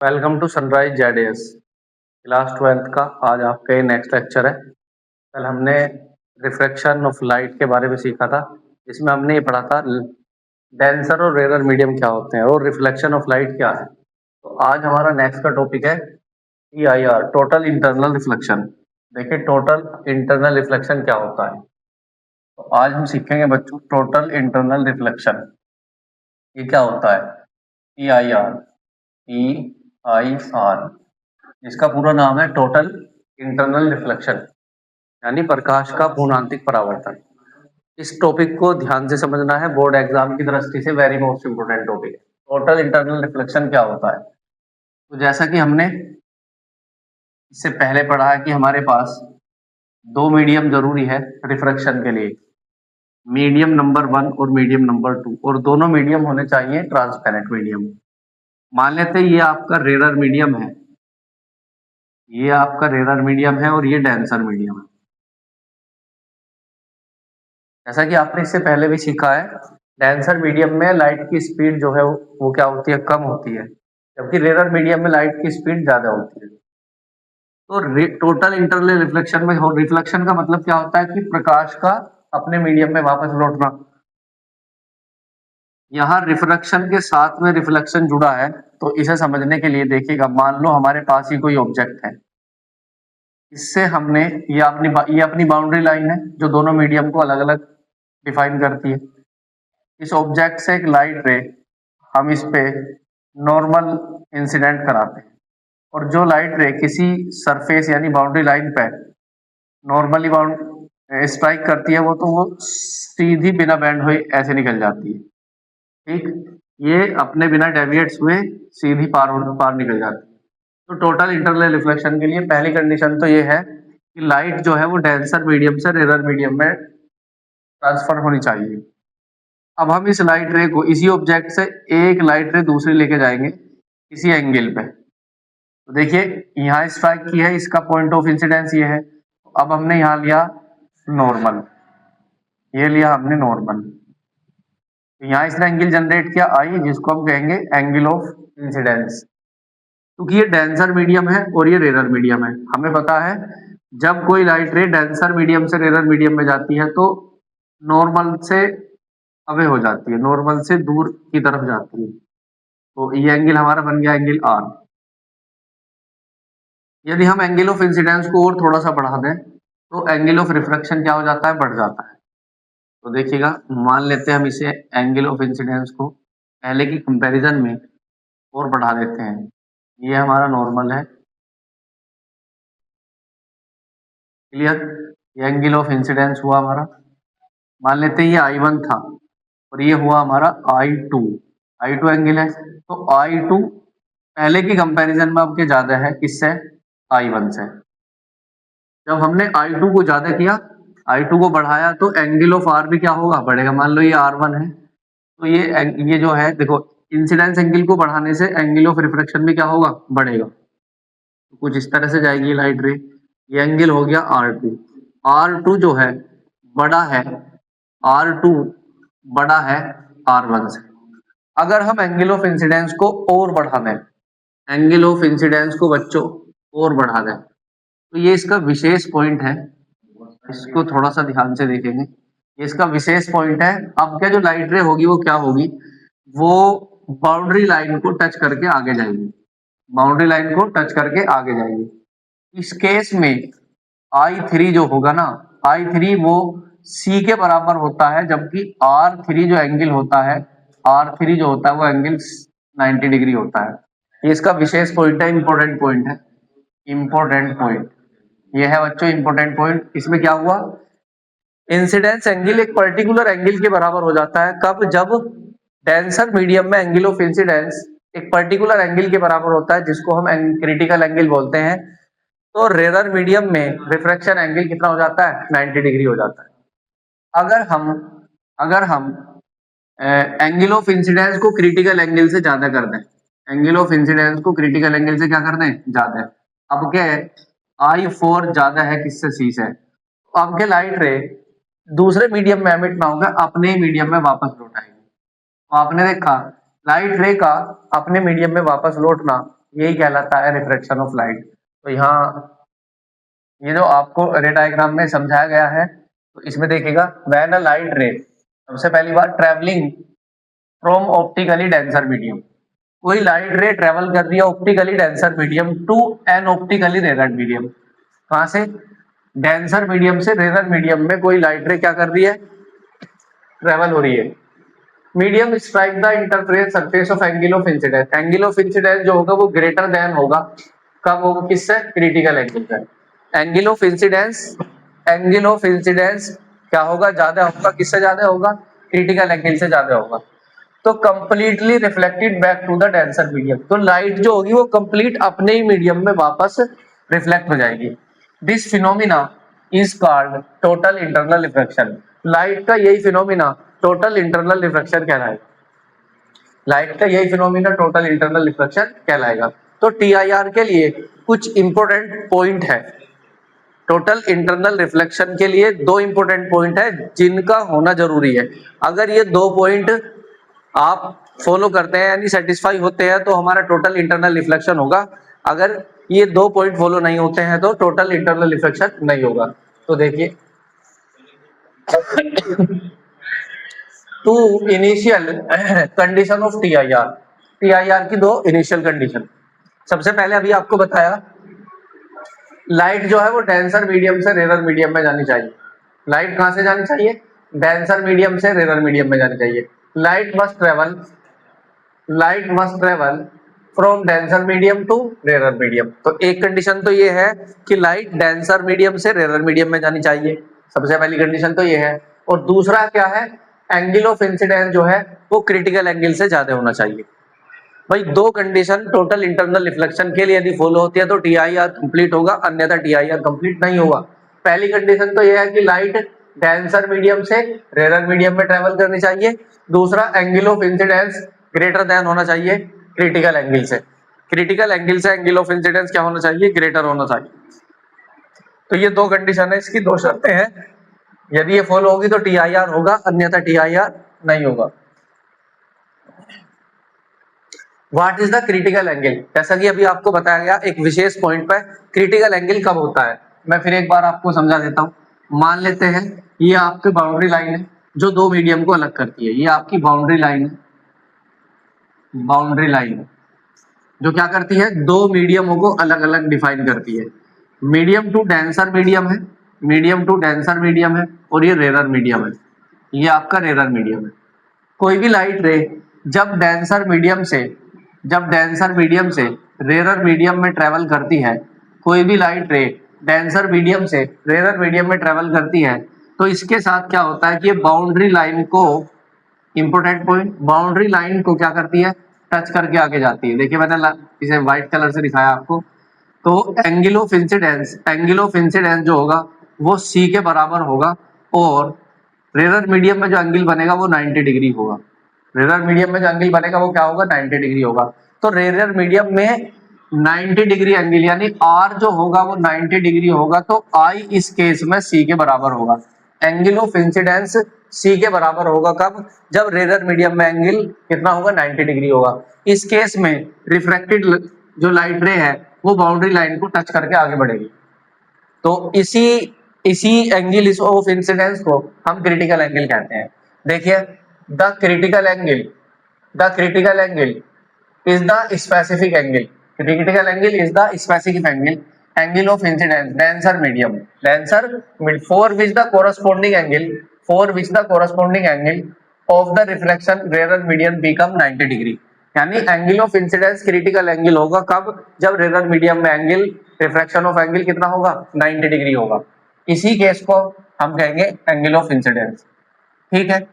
Welcome to Sunrise JDS class 12th का आज आपका ये नेक्स्ट लेक्चर है। कल हमने रिफ्रैक्शन ऑफ लाइट के बारे में सीखा था, जिसमें हमने ये पढ़ा था डेंसर और रेयर मीडियम क्या होते हैं और रिफ्लेक्शन ऑफ लाइट क्या है। तो आज हमारा नेक्स्ट का टॉपिक है TIR, टोटल इंटरनल रिफ्लेक्शन। देखिए टोटल इंटरनल रिफ्लेक्शन क्या होता है। तो आज हम सीखेंगे बच्चों टोटल इंटरनल रिफ्लेक्शन ये क्या होता है। TIR जिसका पूरा नाम है टोटल इंटरनल रिफ्लेक्शन, यानी प्रकाश का पूर्णांतिक परावर्तन। इस टॉपिक को ध्यान से समझना है, बोर्ड एग्जाम की दृष्टि से वेरी मोस्ट इंपोर्टेंट टॉपिक है। टोटल इंटरनल रिफ्लेक्शन क्या होता है। तो जैसा कि हमने इससे पहले पढ़ा है कि हमारे पास दो मीडियम जरूरी है रिफ्रैक्शन के लिए, मीडियम नंबर 1 और मीडियम नंबर 2, और दोनों मीडियम होने चाहिए ट्रांसपेरेंट मीडियम। मान लेते हैं ये आपका रेयर मीडियम है, ये आपका रेयर मीडियम है और ये डेंसर मीडियम है। जैसा कि आपने इससे पहले भी सीखा है, डेंसर मीडियम में लाइट की स्पीड जो है वो क्या होती है, कम होती है, जबकि रेयर मीडियम में लाइट की स्पीड ज्यादा होती है। तो टोटल इंटरनल रिफ्लेक्शन में रिफ्लेक्शन का मतलब क्या होता है कि प्रकाश का अपने मीडियम में वापस लौटना। यहाँ रिफ्रैक्शन के साथ में रिफ्लेक्शन जुड़ा है, तो इसे समझने के लिए देखिएगा, मान लो हमारे पास ही कोई ऑब्जेक्ट है, इससे हमने ये अपनी बाउंड्री लाइन है जो दोनों मीडियम को अलग अलग डिफाइन करती है। इस ऑब्जेक्ट से एक लाइट रे हम इस पे नॉर्मल इंसिडेंट कराते हैं, और जो लाइट रे किसी सरफेस यानी बाउंड्री लाइन पे नॉर्मली स्ट्राइक करती है वो सीधी बिना बेंड हुए ऐसे निकल जाती है। ठीक, ये अपने बिना डेविएट्स हुए सीधी पार निकल जाती है। तो टोटल इंटरनल रिफ्लेक्शन के लिए पहली कंडीशन तो ये है कि लाइट जो है वो डेंसर मीडियम से रेयर मीडियम में ट्रांसफर होनी चाहिए। अब हम इस लाइट रे को इसी ऑब्जेक्ट से एक लाइट रे दूसरी लेके जाएंगे इसी एंगल पे। तो देखिए यहाँ स्ट्राइक की है, इसका पॉइंट ऑफ इंसिडेंस ये है। अब हमने यहाँ लिया नॉर्मल, ये लिया हमने नॉर्मल, तो यहाँ इसने एंगल जनरेट किया आई, जिसको हम कहेंगे एंगल ऑफ इंसिडेंस। क्योंकि ये डेंसर मीडियम है और ये रेयर मीडियम है, हमें पता है जब कोई लाइट रे डेंसर मीडियम से रेयर मीडियम में जाती है तो नॉर्मल से अवे हो जाती है, नॉर्मल से दूर की तरफ जाती है। तो ये एंगल हमारा बन गया एंगल आर। यदि हम एंगल ऑफ इंसिडेंस को और थोड़ा सा बढ़ा दें तो एंगल ऑफ रिफ्रैक्शन क्या हो जाता है, बढ़ जाता है। तो देखिएगा, मान लेते हैं हम इसे एंगल ऑफ इंसिडेंस को पहले की कंपैरिजन में और बढ़ा देते हैं। ये हमारा नॉर्मल है, क्लियर। ये एंगल ऑफ इंसिडेंस हुआ हमारा, मान लेते हैं ये I1 था और ये हुआ हमारा I2 एंगल है। तो I2 पहले की कंपैरिजन में आपके ज्यादा है, किससे, I1 से। जब हमने I2 को ज्यादा किया, I2 को बढ़ाया, तो एंगल ऑफ R भी क्या होगा, बढ़ेगा। मान लो ये R1 है, तो ये जो है देखो, इंसिडेंस एंगल को बढ़ाने से एंगल ऑफ रिफ्रैक्शन भी क्या होगा, बढ़ेगा। तो कुछ इस तरह से जाएगी लाइट रे। ये एंगल हो गया R2 जो है बड़ा है, R2 बड़ा है R1 से। अगर हम एंगल ऑफ इंसिडेंस को और बढ़ा दें, एंगल ऑफ इंसिडेंस को बच्चों और बढ़ा दें, तो ये इसका विशेष पॉइंट है, इसको थोड़ा सा ध्यान से देखेंगे, ये इसका विशेष पॉइंट है। अब क्या जो लाइट रे होगी वो क्या होगी, वो बाउंड्री लाइन को टच करके आगे जाएगी, बाउंड्री लाइन को टच करके आगे जाएगी। इस केस में I3 जो होगा ना, I3 वो C के बराबर होता है, जबकि R3 जो एंगल होता है, R3 जो होता है वो एंगल 90 डिग्री होता है। ये इसका विशेष पॉइंट है, इंपॉर्टेंट पॉइंट है, इंपॉर्टेंट पॉइंट ये है बच्चों, इंपॉर्टेंट पॉइंट। इसमें क्या हुआ, इंसिडेंस एंगल एक पर्टिकुलर एंगल के बराबर हो जाता है, कब, जब डेंसर मीडियम में एंगल ऑफ इंसिडेंस एक पर्टिकुलर एंगल के बराबर होता है, जिसको हम क्रिटिकल एंगल बोलते हैं। तो रेयर मीडियम में रिफ्रैक्शन एंगल कितना हो जाता है, 90 डिग्री हो जाता है। अगर हम एंगल ऑफ इंसिडेंस को क्रिटिकल एंगल से ज्यादा कर दें, एंगल ऑफ इंसिडेंस को क्रिटिकल एंगल से क्या कर दें, ज्यादा। अब क्या है, I4 ज्यादा है किससे, C से। तो अब के लाइट रे दूसरे मीडियम में एमिट ना होगा, अपने मीडियम में वापस लौट आएगी। तो आपने देखा लाइट रे का अपने मीडियम में वापस लौटना यही कहलाता है रिफ्रैक्शन ऑफ लाइट। तो यहाँ ये जो आपको रे डायग्राम में समझाया गया है, तो इसमें देखिएगा व्हेन अ लाइट रे, सबसे पहली बात travelling from optically denser medium, कोई लाइट रे ट्रेवल कर रही है optically denser medium to an optically rare medium. कहां से? डेंसर मीडियम से रेयर मीडियम में कोई लाइट रे क्या कर रही है? ट्रेवल हो रही है। Medium strike the interference surface of angle of incidence, angle of incidence जो होगा वो ग्रेटर देन होगा, कब होगा? किससे? क्रिटिकल एंगल से। Angle of incidence, angle of incidence क्या होगा? ज्यादा होगा। किससे ज्यादा होगा? क्रिटिकल एंगल से ज्यादा होगा। तो completely reflected back to the denser medium, तो लाइट जो होगी वो कंप्लीट अपने ही मीडियम में वापस रिफ्लेक्ट हो जाएगी। This phenomena is called total internal reflection. Light का यही फिनोमिना टोटल इंटरनल रिफ्लेक्शन कहलाएगा। लाइट का यही फिनोमिना टोटल इंटरनल रिफ्लेक्शन कहलाएगा। तो टीआईआर के लिए कुछ इंपॉर्टेंट पॉइंट है। टोटल इंटरनल रिफ्लेक्शन के लिए दो इंपॉर्टेंट पॉइंट है जिनका होना जरूरी है। अगर ये दो पॉइंट आप फॉलो करते हैं यानी सेटिस्फाई होते हैं तो हमारा टोटल इंटरनल रिफ्लेक्शन होगा। अगर ये दो पॉइंट फॉलो नहीं होते हैं तो टोटल इंटरनल रिफ्लेक्शन नहीं होगा। तो देखिए two initial condition of TIR, TIR की दो इनिशियल कंडीशन। सबसे पहले अभी आपको बताया लाइट जो है वो डेंसर मीडियम से रेयर मीडियम में जानी चाहिए। लाइट कहां से जानी चाहिए? डेंसर मीडियम से रेयर मीडियम में जानी चाहिए। Light must travel, light must travel from denser medium to rare medium. तो एक कंडीशन तो ये है कि लाइट डेंसर मीडियम से रेयर मीडियम में जानी चाहिए, सबसे पहली कंडीशन तो ये है। और दूसरा क्या है? एंगल ऑफ इंसिडेंस जो है वो क्रिटिकल एंगल से ज्यादा होना चाहिए। भाई दो कंडीशन टोटल इंटरनल रिफ्लेक्शन के लिए यदि फॉलो होती है तो टीआईआर कंप्लीट होगा, अन्यथा टीआईआर कंप्लीट नहीं होगा। पहली कंडीशन तो यह है कि लाइट डेंसर मीडियम से रेयर मीडियम में ट्रेवल करनी चाहिए। दूसरा angle of incidence greater than होना चाहिए क्रिटिकल एंगल से। क्रिटिकल एंगल से एंगल ऑफ इंसिडेंस क्या होना चाहिए? ग्रेटर होना चाहिए। तो ये दो कंडीशन है, इसकी दो शर्तें हैं। यदि ये फॉलो होगी तो टीआईआर होगा, अन्यथा टीआईआर नहीं होगा। What is the critical angle? जैसा कि अभी आपको बताया गया एक विशेष पॉइंट पर क्रिटिकल एंगल कब होता है, मैं फिर एक बार आपको समझा देता हूं। मान लेते हैं ये आपकी बाउंड्री लाइन है जो दो मीडियम को अलग करती है। ये आपकी बाउंड्री लाइन है, बाउंड्री लाइन जो क्या करती है? दो मीडियमों को अलग अलग डिफाइन करती है। मीडियम टू डेंसर मीडियम है, मीडियम टू डेंसर मीडियम है, और ये रेयर मीडियम है। ये आपका रेयर मीडियम है। कोई भी लाइट रे जब डेंसर मीडियम से, जब डेंसर मीडियम से रेयर मीडियम में ट्रेवल करती है, कोई भी लाइट रे डेंसर मीडियम से रेयर मीडियम में ट्रेवल करती है, तो इसके साथ क्या होता है कि बाउंड्री लाइन को, इंपोर्टेंट पॉइंट, बाउंड्री लाइन को क्या करती है? टच करके आगे जाती है। देखिए मैंने इसे व्हाइट कलर से दिखाया आपको। तो angle of incidence, angle of incidence जो होगा वो सी के बराबर होगा, और रेयर मीडियम में जो एंगल बनेगा वो 90 डिग्री होगा। रेयर मीडियम में जो एंगल बनेगा वो क्या होगा? 90 डिग्री होगा। तो रेयर मीडियम में 90 डिग्री एंगल यानी आर जो होगा वो 90 डिग्री होगा। तो आई इस केस में सी के बराबर होगा। एंगल ऑफ इंसिडेंस सी के बराबर होगा कब? जब रेयर मीडियम में एंगल कितना होगा? 90 डिग्री होगा। इस केस में रिफ्रैक्टेड जो लाइट रे है वो बाउंड्री लाइन को टच करके आगे बढ़ेगी। तो इसी इसी एंगल ऑफ इंसिडेंस को हम क्रिटिकल एंगल कहते हैं। देखिए the critical angle, the critical angle is the specific angle, critical angle is the specific angle, angle of incidence denser medium, denser for which the corresponding angle, for which the corresponding angle of the reflection rarer medium become 90 degree। यानी angle of incidence critical angle होगा कब? जब rare medium में angle, refraction of angle कितना होगा? 90 degree होगा। इसी case को हम कहेंगे एंगल ऑफ इंसिडेंस। ठीक है।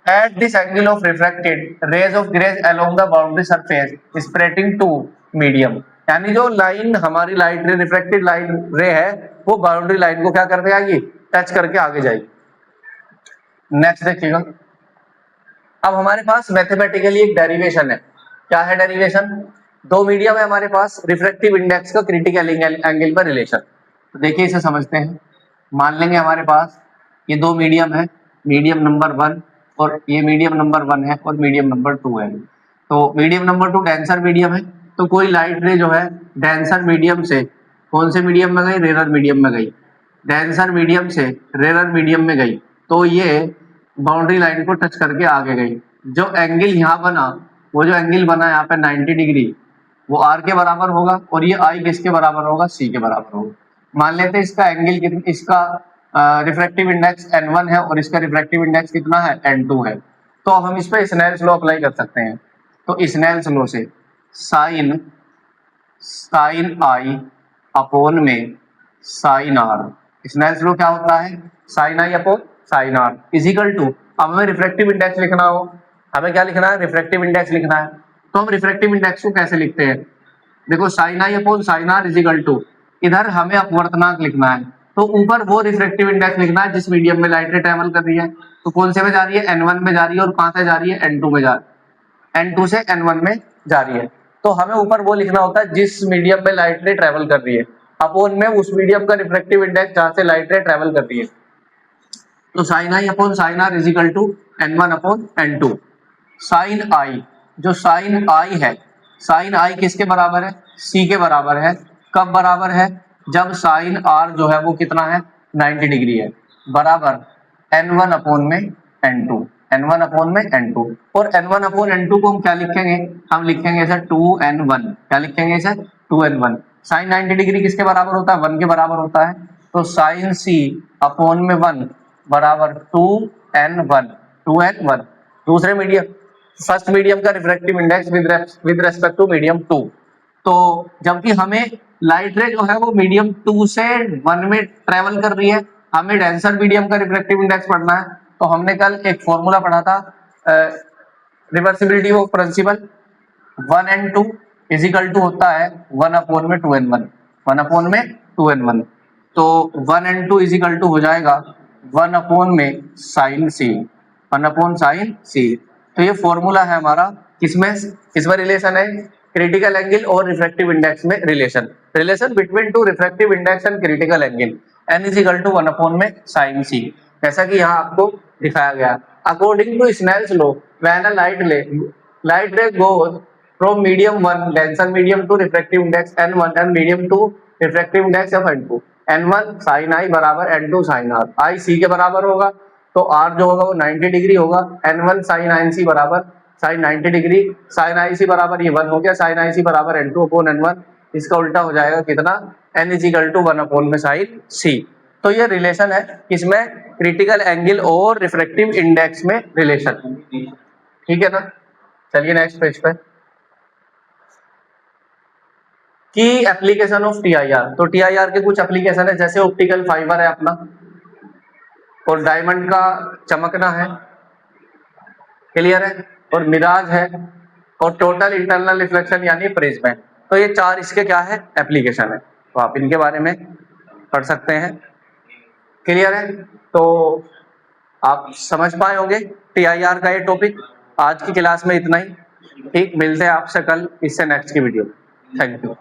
At this angle of refracted rays of grace along the boundary surface spreading to medium, यानी जो लाइन हमारी लाइट रे, रिफ्रैक्टेड लाइन रे है, वो बाउंड्री लाइन को क्या करके आएगी? टच करके आगे जाएगी। नेक्स्ट देखिएगा, अब हमारे पास मैथमेटिकली एक डेरिवेशन है। क्या है डेरिवेशन? दो मीडियम है हमारे पास, रिफ्रैक्टिव इंडेक्स का क्रिटिकल एंगल पर रिलेशन। तो देखिए इसे समझते हैं। मान लेंगे हमारे पास ये दो मीडियम है, मीडियम नंबर 1 और ये मीडियम नंबर 1 है और मीडियम नंबर 2 है। तो मीडियम नंबर 2 डेंसर मीडियम है, तो कोई लाइट रे जो है डेंसर मीडियम से कौन से मीडियम में गई, रेरर मीडियम में गई, डेंसर मीडियम से रेरर मीडियम में गई, तो ये बाउंड्री लाइन को टच करके आगे गई। जो एंगल यहाँ बना, वो जो एंगल बना यहाँ पे 90 डिग्री, वो आर के बराबर होगा, और ये आई किसके बराबर होगा, सी के बराबर होगा। मान लेते हैं इसका एंगल कितना, इसका रिफ्रैक्टिव इंडेक्स n1 है और इसका रिफ्रैक्टिव इंडेक्स कितना है, n2 है। तो अब हम इस पे स्नेल्स लॉ अप्लाई कर सकते हैं। तो स्नेल्स लॉ से साइन आई अपॉन में साइन आर, स्नेल्स लॉ क्या होता है, sine I upon sine are is equal to, अब हमें रिफ्रैक्टिव इंडेक्स लिखना हो, हमें क्या लिखना है, रिफ्रैक्टिव इंडेक्स लिखना है। तो हम रिफ्रैक्टिव इंडेक्स को कैसे लिखते हैं, देखो sine I upon sine are is equal to, इधर हमें अपवर्तनांक लिखना है, तो ऊपर वो रिफ्रैक्टिव इंडेक्स लिखना है जिस मीडियम में लाइट रे ट्रेवल कर रही है। तो कौन से में जा रही है, n1 में जा रही है, और कहां से जा रही है, n2 में जा रही है, n2 से n1 में जा रही है। तो हमें ऊपर वो लिखना होता है जिस मीडियम में लाइट रे ट्रेवल कर रही है, अपॉन में उस मीडियम का रिफ्रैक्टिव इंडेक्स जहां से लाइट रे ट्रेवल कर रही है। तो sine I upon sine are is equal to n1 upon n2। Sine I, जो साइन आई है, साइन आई किसके बराबर है, सी के बराबर है। कब बराबर है, जब साइन आर जो है वो कितना है, 90 डिग्री है, बराबर n1 अपॉन में n2, n1 अपॉन में n2। और n1 अपॉन n2 को हम क्या लिखेंगे, हम लिखेंगे इसे 2n1, क्या लिखेंगे इसे, 2n1। साइन 90 डिग्री किसके बराबर होता है, 1 के बराबर होता है। तो साइन सी अपॉन में 1 बराबर 2n1, 2n1। दूसरे मीडियम, फर्स्ट मीडियम का refractive index with respect to medium 2। तो जबकि हमें लाइट रे जो है वो मीडियम 2 से 1 में ट्रेवल कर रही है, हमें डेंसर मीडियम का रिफ्रैक्टिव इंडेक्स पढ़ना है। तो हमने कल एक फॉर्मूला पढ़ा था reversibility of principle, 1n2 is equal to होता है 1 अपॉन में 2n1, 1 अपॉन में 2n1। तो 1n2 इजिकल टू हो जाएगा 1 अपॉन में sine c, 1 upon sine c. तो ये फॉर्मूला है हमारा, किसमें किसमें रिलेशन है, क्रिटिकल एंगल और रिफ्रैक्टिव इंडेक्स में relation between two refractive index and critical angle, n is equal to 1 upon में साइन सी, जैसा कि यहाँ आपको दिखाया गया। According to Snell's law, when a light ray goes from medium 1 denser medium to refractive index n1 and medium to refractive index of n2, n1 sin i बराबर n2 sin r, i c के बराबर होगा, तो r जो होगा वो 90 degree होगा, n1 sin i c बराबर sin 90 degree, sin i c बराबर ये 1 हो गया, sin i c बराबर n2 अपॉन n1, इसका उल्टा हो जाएगा कितना, n is equal to 1 upon में sin c। तो ये रिलेशन है, इसमें क्रिटिकल एंगल और रिफ्रैक्टिव इंडेक्स में रिलेशन, ठीक है ना। चलिए नेक्स्ट पेज पे, की एप्लीकेशन ऑफ टीआईआर। तो टीआईआर के कुछ एप्लीकेशन है, जैसे ऑप्टिकल फाइबर है अपना, और डायमंड का चमकना है, क्लियर है, और मिराज है, और टोटल इंटरनल रिफ्लेक्शन यानी प्रिज्म है। तो ये चार इसके क्या है, एप्लीकेशन है, तो आप इनके बारे में पढ़ सकते हैं, क्लियर है। तो आप समझ पाए होंगे टीआईआर का ये टॉपिक। आज की क्लास में इतना ही, ठीक, मिलते हैं आपसे कल इससे नेक्स्ट की वीडियो। Thank you.